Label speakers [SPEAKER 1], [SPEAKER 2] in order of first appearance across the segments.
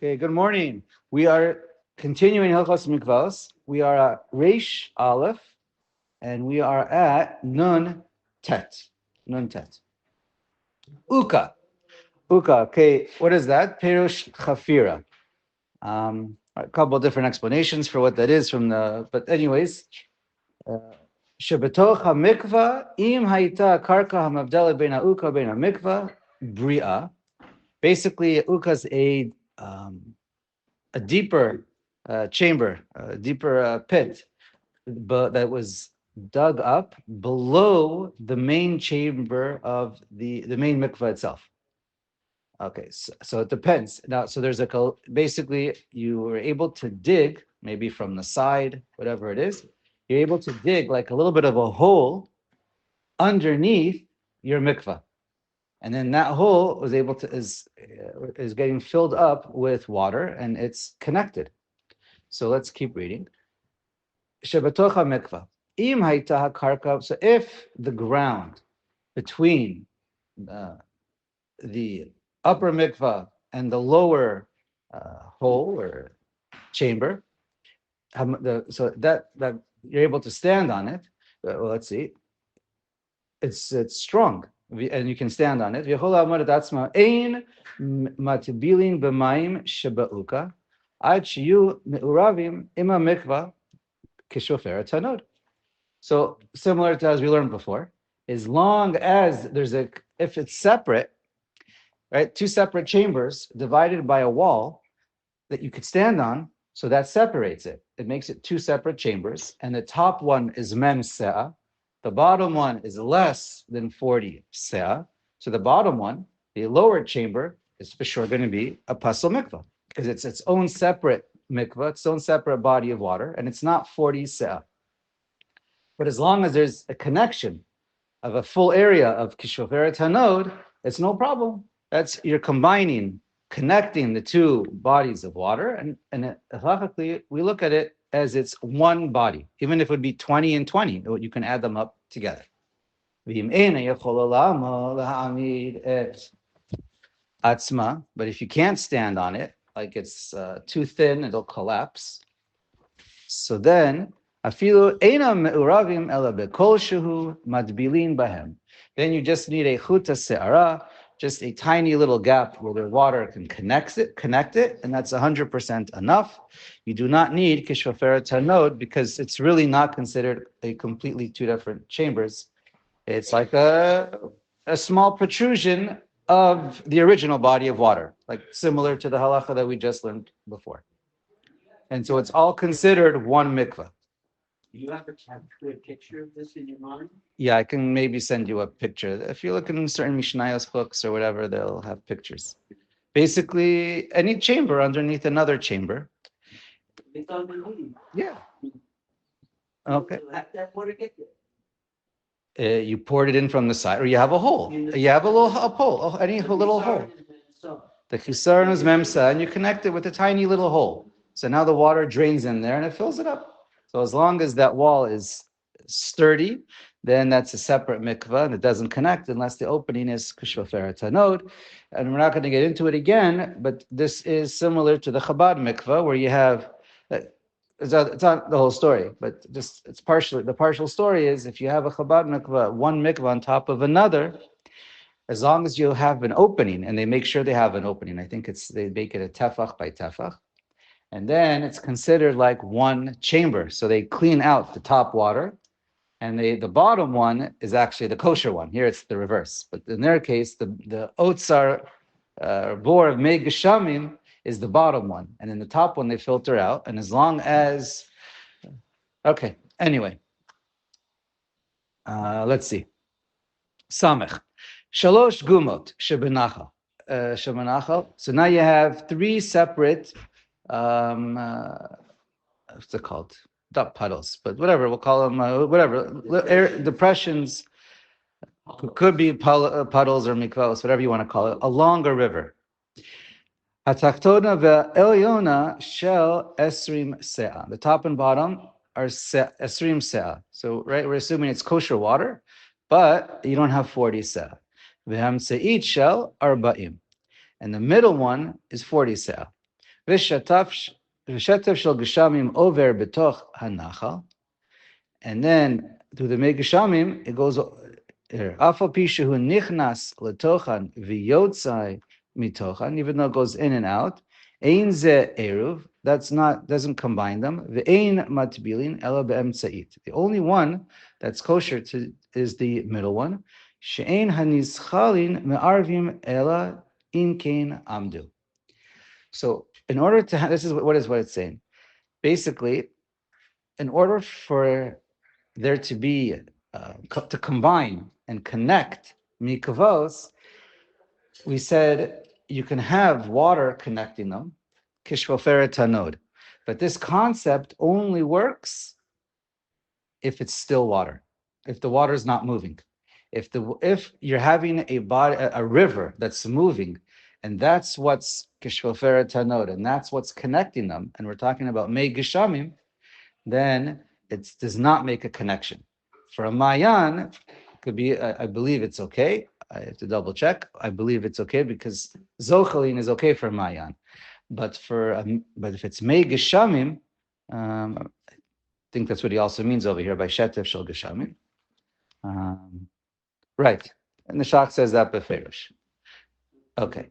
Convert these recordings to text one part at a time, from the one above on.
[SPEAKER 1] Okay, good morning. We are continuing Hilchos Mikvaos. We are at Reish Aleph, and we are at Nun Tet. Nun Tet. Uka. Uka. Okay, what is that? Perush Chafira. A couple of different explanations for what that is but anyways, Shebetoch HaMikvah, Im Haita Karka HaMavdela Bein HaUka Bein HaMikvah, Bria. Basically, Uka is a deeper chamber, a deeper pit, but that was dug up below the main chamber of the main mikvah itself. Okay, so it depends. Now, so there's basically you were able to dig maybe from the side, whatever it is. You're able to dig like a little bit of a hole underneath your mikvah, and then that hole was able to is getting filled up with water, and it's connected. So let's keep reading. Shebetocha mikvah. Im haita hakarka. So if the ground between the upper mikvah and the lower hole or chamber, so that you're able to stand on it. Well, let's see. It's strong, and you can stand on it. V'yachol ha'amad atzma ein matbilin b'mayim sheba'uka ad shiyu me'uravim ima mikvah. So similar to as we learned before, as long as if it's separate, right, two separate chambers divided by a wall that you could stand on, so that separates it. It makes it two separate chambers, and the top one is mem se'ah, the bottom one is less than 40 se'ah. So the bottom one, the lower chamber, is for sure going to be a pasal mikvah because it's its own separate mikvah, its own separate body of water, and it's not 40 se'ah. But as long as there's a connection of a full area of Kishoferet Hanod, it's no problem. You're connecting the two bodies of water, and halachically, we look at it as it's one body. Even if it would be 20 and 20, you can add them up together. But if you can't stand on it, like it's too thin, it'll collapse. So then, afilu eina me'uravim ela bekol shehu madbilin bahem. Then you just need a chuta se'ara, just a tiny little gap where the water can connect it, and that's 100% enough. You do not need kishvaferet hanod because it's really not considered a completely two different chambers. It's like a small protrusion of the original body of water, like similar to the halacha that we just learned before. And so it's all considered one mikvah.
[SPEAKER 2] Do you ever capture a picture of this in your mind?
[SPEAKER 1] Yeah, I can maybe send you a picture. If you look in certain Mishnayos books or whatever, they'll have pictures. Basically, any chamber underneath another chamber.
[SPEAKER 2] It's underneath.
[SPEAKER 1] Yeah. Okay.
[SPEAKER 2] Let that water get there.
[SPEAKER 1] You poured it in from the side, or you have a hole. You have a hole, any little hole. The chisaron is memsa, and you connect it with a tiny little hole. So now the water drains in there and it fills it up. So as long as that wall is sturdy, then that's a separate mikvah, and it doesn't connect unless the opening is kishvaferet hanod. And we're not going to get into it again, but this is similar to the Chabad mikvah, where you have, it's not the whole story, but just it's partially, the partial story is if you have a Chabad mikvah, one mikvah on top of another, as long as you have an opening, and they make sure they have an opening. I think they make it a tefach by tefach. And then it's considered like one chamber. So they clean out the top water, and the bottom one is actually the kosher one. Here it's the reverse. But in their case, the otsar bor of mei geshamim is the bottom one. And in the top one, they filter out. And as long as, okay, anyway. Let's see. Samech. Shalosh gumot shebenachal. So now you have three separate what's it called? Not puddles, but whatever, we'll call them, air depressions, could be puddles or mikvaos, whatever you want to call it, along a river. Hatachtona ve'elyona shel esrim se'ah. The top and bottom are esrim se'ah. So, right, we're assuming it's kosher water, but you don't have 40 se'ah. Ve'ham se'it shel arba'im. And the middle one is 40 se'ah. Vishataf shel geshamim over betoch hanachal. And then through the Megashamim, it goes Afal Pishahu Nichnas Letochan Viyotzai Mitochan, even though it goes in and out. Ein ze eruv, doesn't combine them. Ve'ein matbilin ela be'emtzait. The only one that's kosher is the middle one. She'ein hanischalin me'arvim ela inkein amdu. So in order to this is what it's saying. Basically, in order for there to be to combine and connect Mikvaos, we said you can have water connecting them, kishvoferet tanod, but this concept only works if it's still water, if the water is not moving, if you're having a river that's moving, and that's what's kishvoferet tanod, and that's what's connecting them, and we're talking about mei geshamim, then it does not make a connection. For a Mayan, it could be, I believe it's okay. I have to double check. I believe it's okay because Zochalin is okay for a Mayan. But if it's Mei Geshamim, I think that's what he also means over here by Shetef Shel Geshamim. Right. And the Shach says that beferish. Okay.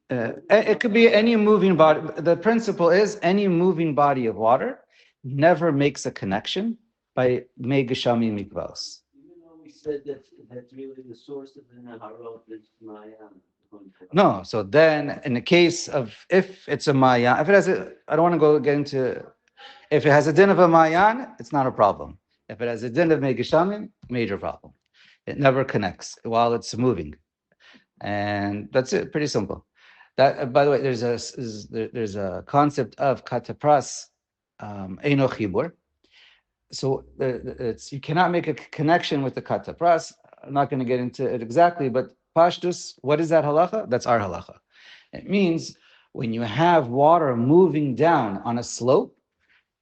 [SPEAKER 1] It could be any moving body. The principle is any moving body of water never makes a connection by Megashami Mikvaos.
[SPEAKER 2] Even though we said that's really the source of the Naharot is Maya.
[SPEAKER 1] No, so then in the case of if it's a Mayan, if it has I don't want to get into, if it has a din of a Mayan, it's not a problem. If it has a din of Megashamim, major problem. It never connects while it's moving. And that's it, pretty simple. That, by the way, there's a concept of katapras, eino chibur. So you cannot make a connection with the katapras. I'm not going to get into it exactly, but pashtus, what is that halacha? That's our halacha. It means when you have water moving down on a slope,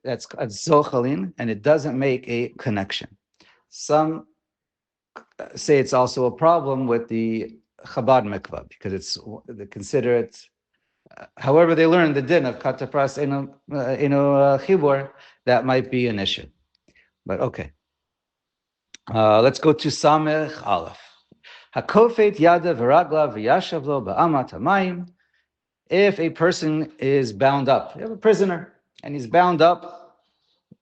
[SPEAKER 1] that's zochalin, and it doesn't make a connection. Some say it's also a problem with the Chabad Mikvah because they consider it. However, they learn the din of katapras eno chibur, that might be an issue. But okay, let's go to Samech Aleph. Hakofet yada v'ragla v'yashavlo ba'amat hamayim. If a person is bound up, you have a prisoner, and he's bound up,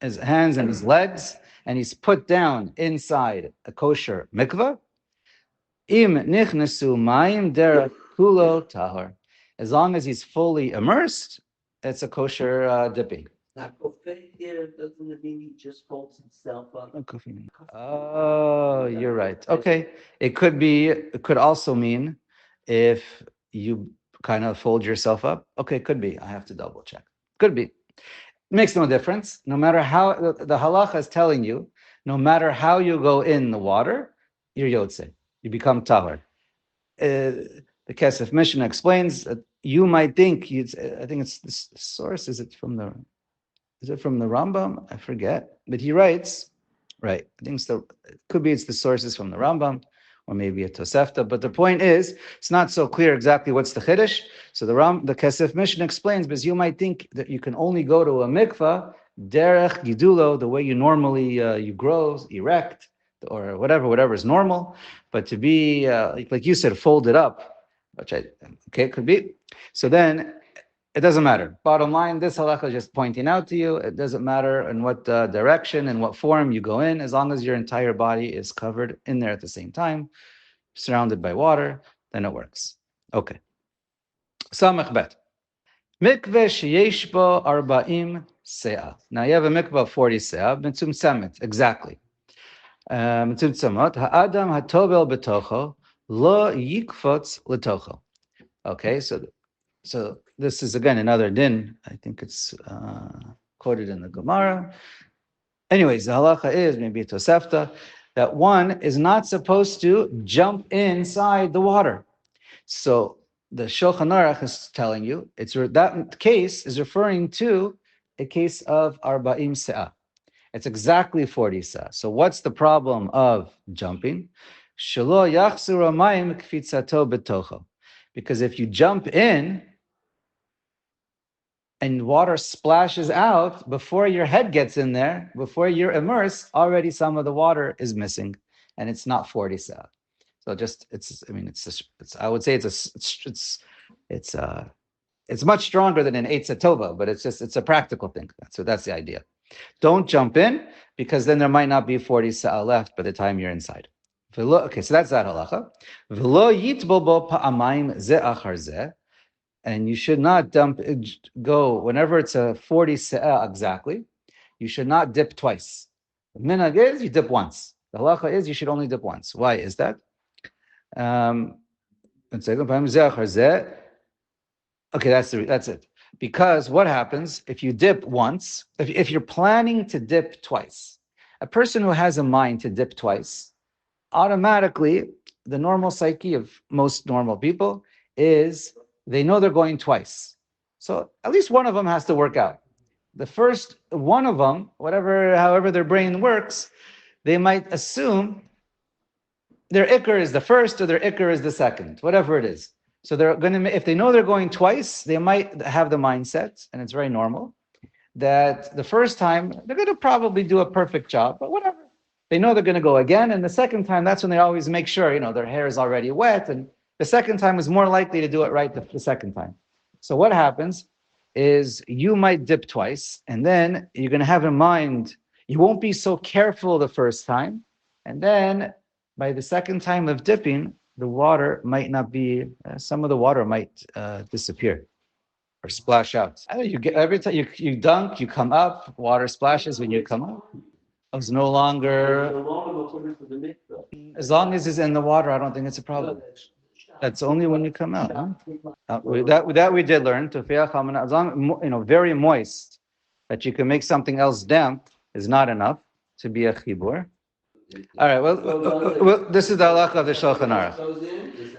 [SPEAKER 1] his hands and his legs, and he's put down inside a kosher mikvah, im nichnasu mayim derech kulo tahor. As long as he's fully immersed, it's a kosher dipping.
[SPEAKER 2] Doesn't it mean he just folds himself up?
[SPEAKER 1] Oh, you're right. Okay. It could also mean if you kind of fold yourself up. Okay, could be. I have to double check. Could be. It makes no difference. No matter how, the halacha is telling you, no matter how you go in the water, you're yotze. You become tahor. The Kesef Mishnah explains that you might think, I think it's the source, is it from the Rambam? I forget. But he writes, right, I think it could be it's the sources from the Rambam, or maybe a Tosefta. But the point is, it's not so clear exactly what's the Chiddush. So the Kesef Mishnah explains, because you might think that you can only go to a mikvah, derech gidulo, the way you normally, you grow, erect, or whatever is normal. But to be, like you said, folded up, which could be. So then, it doesn't matter. Bottom line, this halacha is just pointing out to you, it doesn't matter in what direction and what form you go in, as long as your entire body is covered in there at the same time, surrounded by water, then it works. Okay. Samech bet. Mikveh sheyesh bo arba'im se'ah. Now you have a mikveh of 40 se'ah, mitzum samet, exactly. Mitzum samot, ha'adam ha'tobel betocho, lo yikfotz letocho. Okay, so this is again another din. I think it's quoted in the Gemara. Anyways, the halacha is maybe a Tosefta that one is not supposed to jump inside the water. So the Shulchan Aruch is telling you that case is referring to a case of arba'im se'ah. It's exactly 40 se'ah. So what's the problem of jumping? Shelo yachzur hamayim kfitzato betocho. Because if you jump in and water splashes out before your head gets in there, before you're immersed, already some of the water is missing, and it's not 40 sa. So just I would say it's much stronger than an Eitz Tova, but it's a practical thing. So that's the idea. Don't jump in, because then there might not be 40 sa left by the time you're inside. Okay, so that's that halacha. V'lo yitbol bo pa'amayim ze achar ze. And you should not go whenever it's a 40 se'ah exactly. You should not dip twice. The minhag is you dip once. The halacha is you should only dip once. Why is that? Okay, that's it. Because what happens if you dip once? If you're planning to dip twice, a person who has a mind to dip twice, automatically the normal psyche of most normal people is they know they're going twice. So at least one of them has to work out. The first one of them, however their brain works, they might assume their ikr is the first or their ikr is the second, whatever it is. So they're going to, if they know they're going twice, they might have the mindset, and it's very normal, that the first time they're going to probably do a perfect job, but whatever. They know they're going to go again, and the second time, that's when they always make sure, their hair is already wet, and the second time is more likely to do it right the second time. So what happens is you might dip twice, and then you're going to have in mind, you won't be so careful the first time, and then by the second time of dipping, the water might not be, some of the water might disappear or splash out. You get every time you dunk, you come up, water splashes when you come up. It's no longer, as long as it's in the water, I don't think it's a problem. That's only when you come out. Huh? That we did learn. As long, very moist, that you can make something else damp is not enough to be a chibur. All right. Well, this is the halacha of the Shulchan Aruch.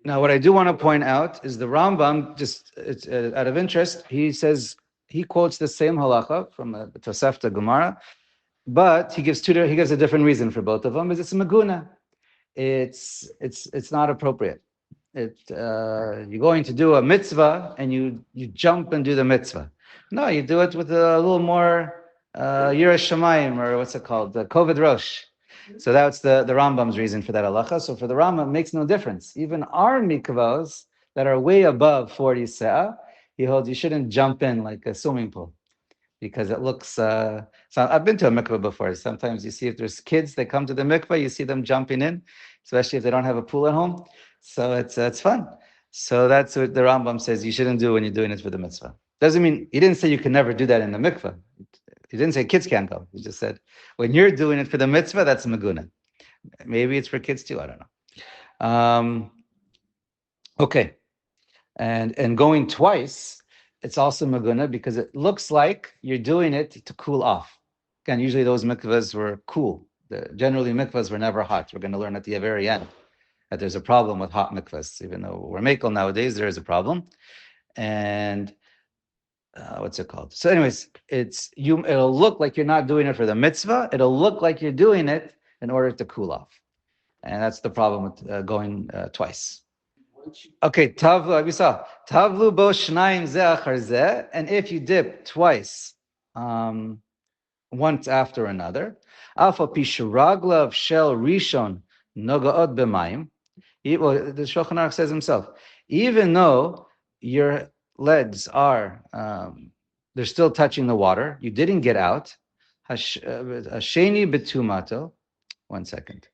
[SPEAKER 1] Now, what I do want to point out is the Rambam, just out of interest, he quotes the same halacha from the Tosefta Gemara, but he gives a different reason for both of them. Is it's maguna. It's not appropriate. You're going to do a mitzvah and you jump and do the mitzvah. No, you do it with a little more Yoreh Shamayim, or what's it called, the Koved Rosh. So that's the Rambam's reason for that halacha. So for the Rambam, it makes no difference. Even our mikvahs that are way above 40 se'ah, he holds you shouldn't jump in like a swimming pool, because it looks. So I've been to a mikvah before. Sometimes you see if there's kids, they come to the mikvah, you see them jumping in, especially if they don't have a pool at home. So it's fun. So that's what the Rambam says you shouldn't do when you're doing it for the mitzvah. Doesn't mean, he didn't say you can never do that in the mikvah. He didn't say kids can't go. He just said when you're doing it for the mitzvah, that's maguna. Maybe it's for kids too. I don't know. Okay, and going twice, it's also maguna because it looks like you're doing it to cool off. Again, usually those mikvahs were cool. Generally, mikvahs were never hot. We're going to learn at the very end that there's a problem with hot mikvahs. Even though we're mekel nowadays, there is a problem. And what's it called? So anyways, it'll look like you're not doing it for the mitzvah. It'll look like you're doing it in order to cool off. And that's the problem with going twice. Okay, tavlu, we saw tavlu bo shnayim ze achar ze, and if you dip twice, once after another, alpha pishraglav shel rishon nogaot b'mayim. Well, the Shulchan Aruch says himself, even though your legs are they're still touching the water, you didn't get out. Hasheni betumato. 1 second.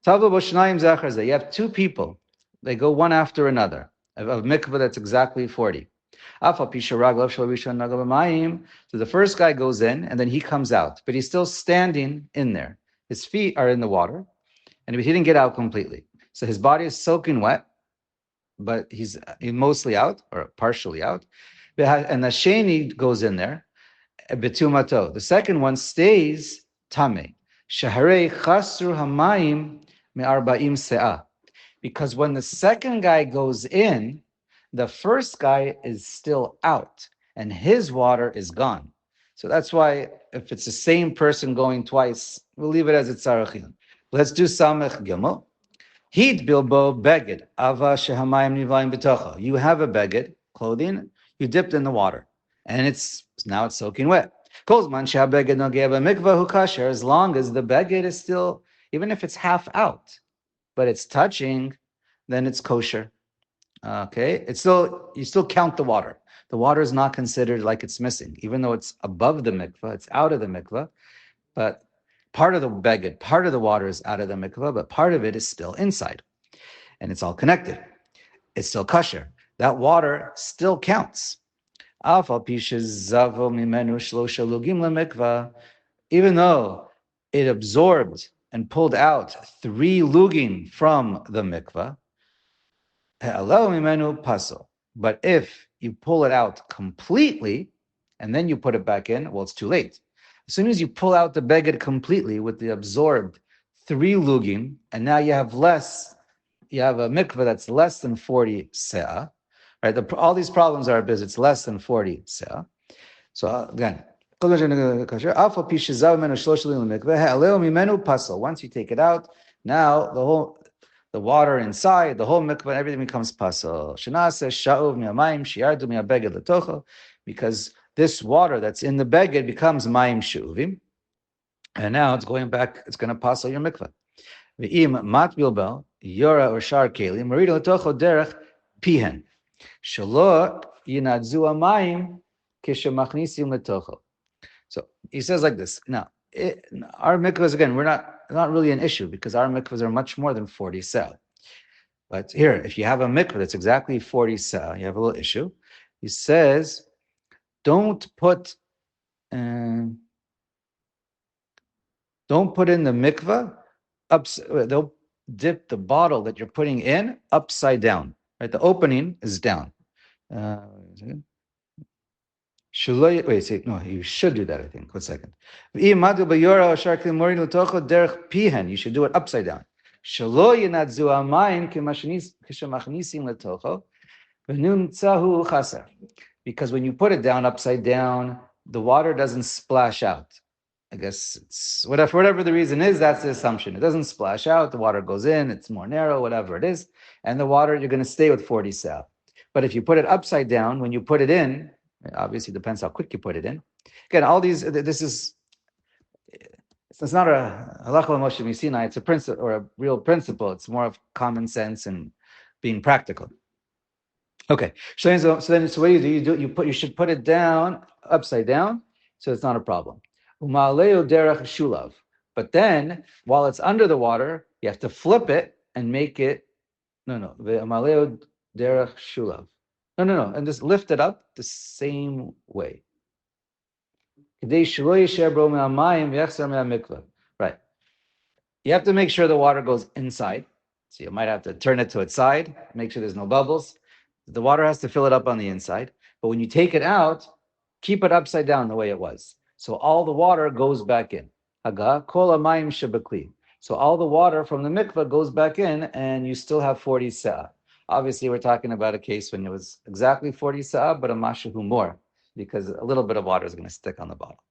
[SPEAKER 1] Tavlu bo shnayim ze achar ze. You have two people. They go one after another. Of mikvah, that's exactly 40. So the first guy goes in, and then he comes out. But he's still standing in there. His feet are in the water, and he didn't get out completely. So his body is soaking wet, but he's mostly out, or partially out. And the sheni goes in there, betumato. The second one stays tame. Shaharei chasru hamayim me'arba'im se'ah. Because when the second guy goes in, the first guy is still out, and his water is gone. So that's why if it's the same person going twice, we'll leave it as it's arachin. Let's do samech gimel. Heat bilbo beged ava shehamayim nivlayim b'tocha. You have a beged, clothing, you dipped in the water, and it's soaking wet. Kozman shehabeged nogeh b'mikvah hu kasher. As long as the beged is still, even if it's half out, but it's touching, then it's kosher. Okay, it's still, you still count the water. The water is not considered like it's missing, even though it's above the mikvah, it's out of the mikvah, but part of the beged, part of the water is out of the mikvah, but part of it is still inside, and it's all connected. It's still kosher. That water still counts. Even though it absorbed and pulled out 3 lugim from the mikvah, but if you pull it out completely and then you put it back in, well, it's too late. As soon as you pull out the beged completely with the absorbed 3 lugim, and now you have a mikvah that's less than 40 se'ah, right? All these problems are because it's less than 40 se'ah. So again, once you take it out, now the water inside, the whole mikvah, everything becomes pasal. Because this water that's in the beged becomes mayim shuvim, and now it's going back, it's going to pasal your mikvah. V'im mat bilbel, Yoreh or shar kelim, marido letocho derech pihen. Shelo yinadzu amayim kishemachnisim letocho. So he says like this. Now, our mikvahs, again, we're not really an issue because our mikvahs are much more than 40 se'ah. But here, if you have a mikvah that's exactly 40 se'ah, you have a little issue. He says, don't put in the mikvah, they'll dip the bottle that you're putting in upside down. Right, the opening is down. No, you should do that, I think. 1 second. You should do it upside down. Because when you put it down upside down, the water doesn't splash out. I guess it's whatever the reason is, that's the assumption. It doesn't splash out, the water goes in, it's more narrow, whatever it is, and the water, you're going to stay with 40 se'ah. But if you put it upside down, when you put it in, obviously it depends how quick you put it in. Again, all these, it's not a halacha Moshe Misina, it's a principle or a real principle. It's more of common sense and being practical. Okay, so what you should put it down upside down, so it's not a problem. But then, while it's under the water, you have to flip it and make it and just lift it up the same way. Right. You have to make sure the water goes inside. So you might have to turn it to its side, make sure there's no bubbles. The water has to fill it up on the inside. But when you take it out, keep it upside down the way it was. So all the water goes back in. So all the water from the mikvah goes back in, and you still have 40 se'ah. Obviously, we're talking about a case when it was exactly 40 se'ah, but a mashahu more, because a little bit of water is going to stick on the bottle.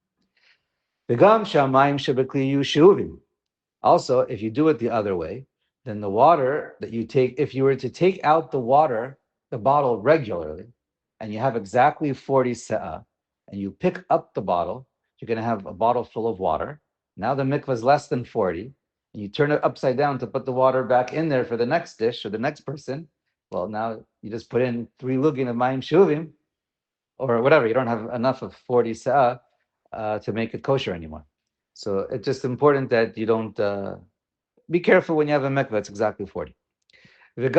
[SPEAKER 1] Also, if you do it the other way, then the water that you take, if you were to take out the bottle regularly, and you have exactly 40 se'ah, and you pick up the bottle, you're going to have a bottle full of water. Now the mikvah is less than 40, and you turn it upside down to put the water back in there for the next dish or the next person. Well, now you just put in 3 lugin of mayim shuvim, or whatever. You don't have enough of 40 se'ah to make it kosher anymore. So it's just important that you don't be careful when you have a mikvah. It's exactly 40. And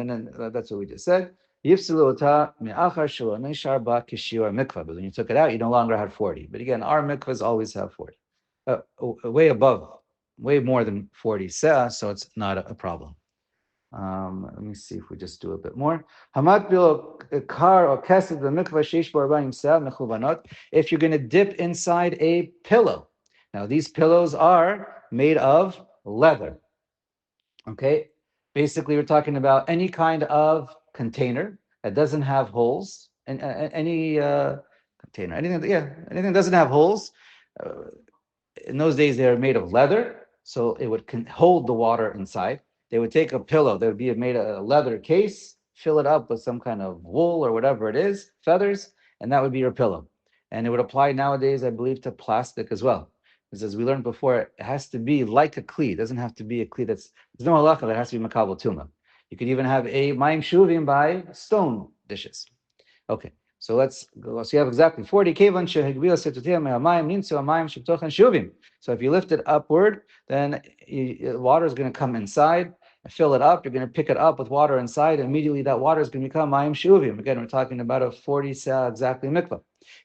[SPEAKER 1] then that's what we just said. But when you took it out, you no longer had 40. But again, our mikvahs always have 40. Way more than 40 se'ah, so it's not a problem. Let me see if we just do a bit more. If you're going to dip inside a pillow. Now, these pillows are made of leather. Okay? Basically, we're talking about any kind of container that doesn't have holes. And any container, anything that doesn't have holes. In those days, they are made of leather. so it would hold the water inside. They would take a pillow, there would be made a leather case, fill it up with some kind of wool or whatever it is, feathers, and that would be your pillow. And it would apply nowadays, I believe, to plastic as well. Because as we learned before, it has to be like a kli. It doesn't have to be a kli there's no halacha that has to be makabel tuma. You could even have a mayim shuvim by stone dishes. Okay, so let's go. So you have exactly 40 kevan shehigvila setutiyah me'amayim ninsu amayim shebtochan shuvim. So if you lift it upward, then water is going to come inside, fill it up. You're going to pick it up with water inside, and immediately that water is going to become mayim shuvim. Again, we're talking about a 40 sa exactly mikvah.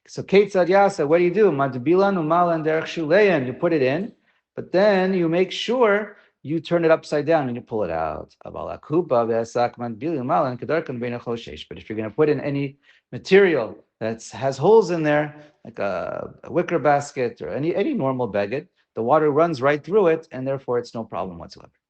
[SPEAKER 1] So Ketzad Yasa, what do you do? Madbilan umalan derech shuleyan. You put it in, but then you make sure you turn it upside down and you pull it out. But if you're going to put in any material that has holes in there, like a wicker basket or any normal baguette, the water runs right through it, and therefore it's no problem whatsoever.